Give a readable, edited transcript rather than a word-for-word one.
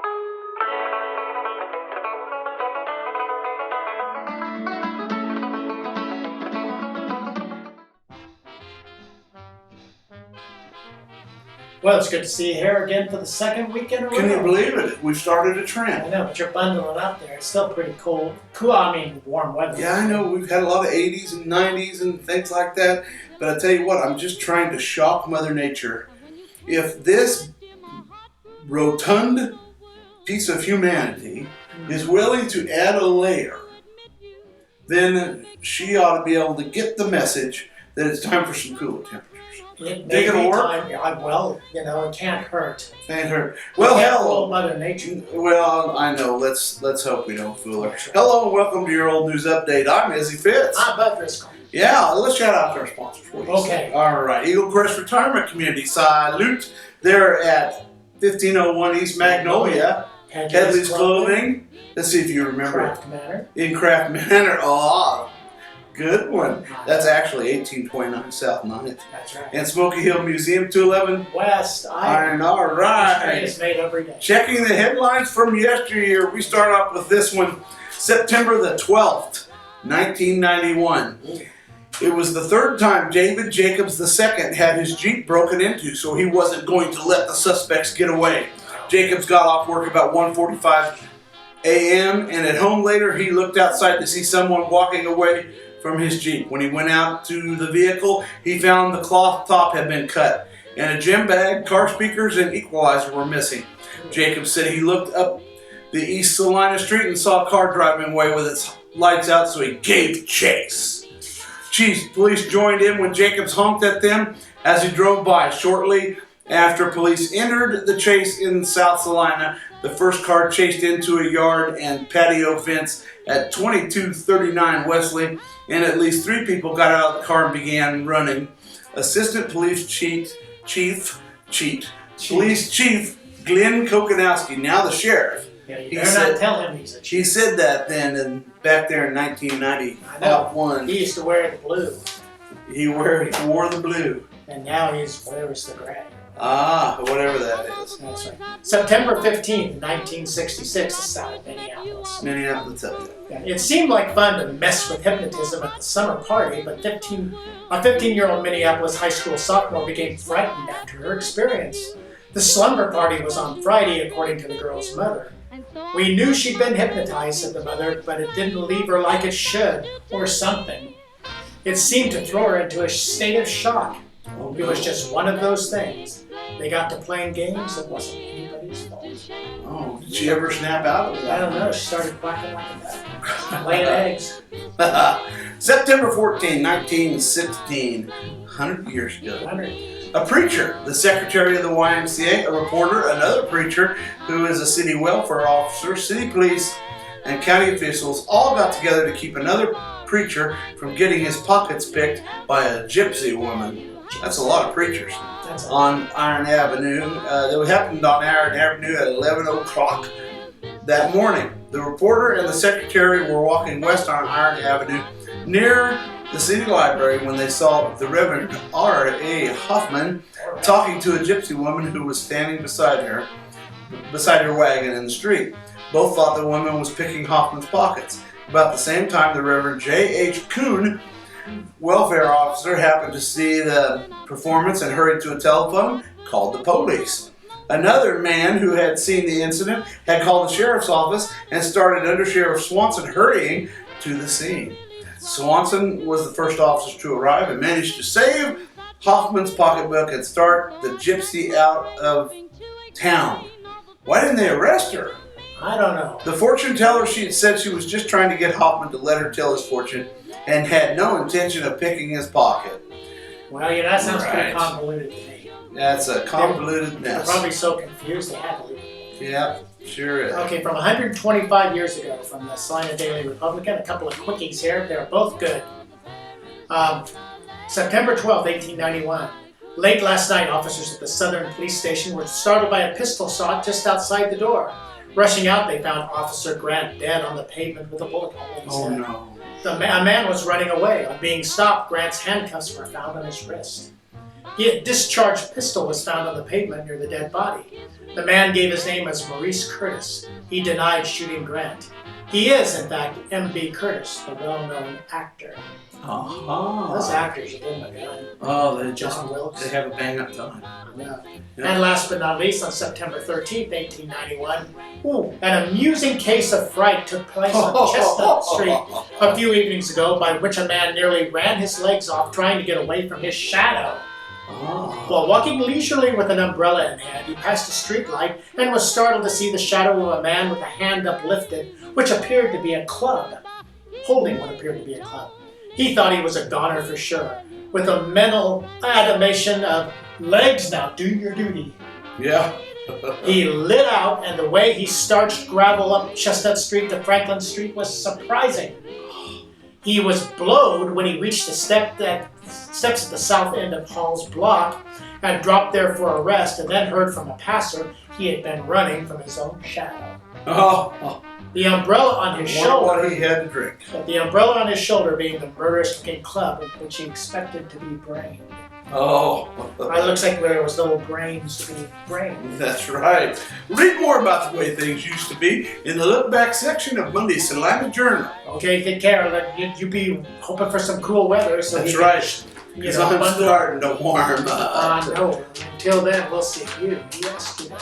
Well, it's good to see you here again for the second week in a row. Can you believe it? We've started a I trend. know, but you're bundling up there. It's still pretty cold. Warm weather. Yeah, I know. We've had a lot of 80s and 90s and things like that. But I tell you what, I'm just trying to shock Mother Nature. If this rotund piece of humanity is willing to add a layer, then she ought to be able to get the message that it's time for some cooler temperatures. It Think may it'll be work? time. Well, it can't hurt. Ain't her. Well, Well, hello, Mother Nature. Well, I know. Let's hope we don't fool her. Hello and welcome to your old news update. I'm Izzy Fitz. I'm Bud Driscoll. Yeah, let's shout out to our sponsors, please. Okay. All right. Eagle Crest Retirement Community. Salute. They're at 1501 East Magnolia. Headley's Clothing. Let's see if you remember Craft Manor. In Craft Manor. Oh, good one. That's actually 1829 South 9th. That's right. And Smoky Hill Museum, 211 West. Iron. All right. It's made every day. Checking the headlines from yesteryear, we start off with this one. September the 12th, 1991. It was the third time David Jacobs II had his Jeep broken into, so he wasn't going to let the suspects get away. Jacobs got off work about 1:45 a.m. and at home later he looked outside to see someone walking away from his Jeep. When he went out to the vehicle, he found the cloth top had been cut and a gym bag, car speakers, and equalizer were missing. Jacobs said he looked up the East Salina Street and saw a car driving away with its lights out, so he gave chase. Police joined in when Jacobs honked at them as he drove by. Shortly after police entered the chase in South Salina, the first car chased into a yard and patio fence at 2239 Wesley, and at least 3 people got out of the car and began running. Assistant Police Chief Glenn Kokanowski, now the sheriff. Yeah, you better not tell him he's a chief. He said that then, and back there in 1991. I know. He used to wear the blue. He wore the blue. And now he wears the gray. Ah, whatever that is. That's right. September 15th, 1966, the South of Minneapolis. Minneapolis. Yeah, it seemed like fun to mess with hypnotism at the summer party, but a 15-year-old Minneapolis high school sophomore became frightened after her experience. The slumber party was on Friday, according to the girl's mother. We knew she'd been hypnotized, said the mother, but it didn't leave her like it should, or something. It seemed to throw her into a state of shock. It was just one of those things. They got to playing games that wasn't anybody's fault. Oh, did she ever snap out of it? I don't know. She started quacking like a duck, laying eggs. September 14, 1916, 100 years ago. 100. A preacher, the secretary of the YMCA, a reporter, another preacher who is a city welfare officer, city police, and county officials all got together to keep another preacher from getting his pockets picked by a gypsy woman. That's a lot of preachers. On Iron Avenue. That happened on Iron Avenue at 11 o'clock that morning. The reporter and the secretary were walking west on Iron Avenue near the city library when they saw the Reverend R.A. Hoffman talking to a gypsy woman who was standing beside her wagon in the street. Both thought the woman was picking Hoffman's pockets. About the same time, the Reverend J.H. Kuhn, welfare officer, happened to see the performance and hurried to a telephone, called the police. Another man who had seen the incident had called the sheriff's office and started Under Sheriff Swanson hurrying to the scene. Swanson was the first officer to arrive and managed to save Hoffman's pocketbook and start the gypsy out of town. Why didn't they arrest her? I don't know. The fortune teller, she had said she was just trying to get Hoffman to let her tell his fortune and had no intention of picking his pocket. Well, yeah, that sounds pretty convoluted to me. That's a convoluted They're mess. probably so confused they had to leave it. Yeah, sure is. Okay, from 125 years ago, from the Salina Daily Republican, a couple of quickies here. They're both good. September 12, 1891. Late last night, officers at the Southern Police Station were startled by a pistol shot just outside the door. Rushing out, they found Officer Grant dead on the pavement with a bullet hole in his head. No. A man was running away. On being stopped, Grant's handcuffs were found on his wrist. A discharged pistol was found on the pavement near the dead body. The man gave his name as Maurice Curtis. He denied shooting Grant. He is, in fact, M.B. Curtis, the well-known actor. Those actors are in my gun. Oh, they have a bang-up time. Yeah. And last but not least, on September 13th, 1891, an amusing case of fright took place on Chestnut Street a few evenings ago, by which a man nearly ran his legs off trying to get away from his shadow. While walking leisurely with an umbrella in hand, he passed a street light and was startled to see the shadow of a man with a hand uplifted, which appeared to be a club, holding what appeared to be a club. He thought he was a goner for sure, with a mental admonition of, "Legs now, do your duty." Yeah. He lit out, and the way he starched gravel up Chestnut Street to Franklin Street was surprising. He was blowed when he reached the steps at the south end of Hall's block and dropped there for a rest, and then heard from a passer he had been running from his own shadow. The umbrella on his shoulder. What he had to drink. The umbrella on his shoulder being the murderous-looking club, which he expected to be brained. It looks like there was little brains to be brained. That's right. Read more about the way things used to be in the look back section of Monday's Salina Journal. Okay, take care. You be hoping for some cool weather. So that's right. Because I'm starting to warm up. No. Until then, we'll see you yesterday.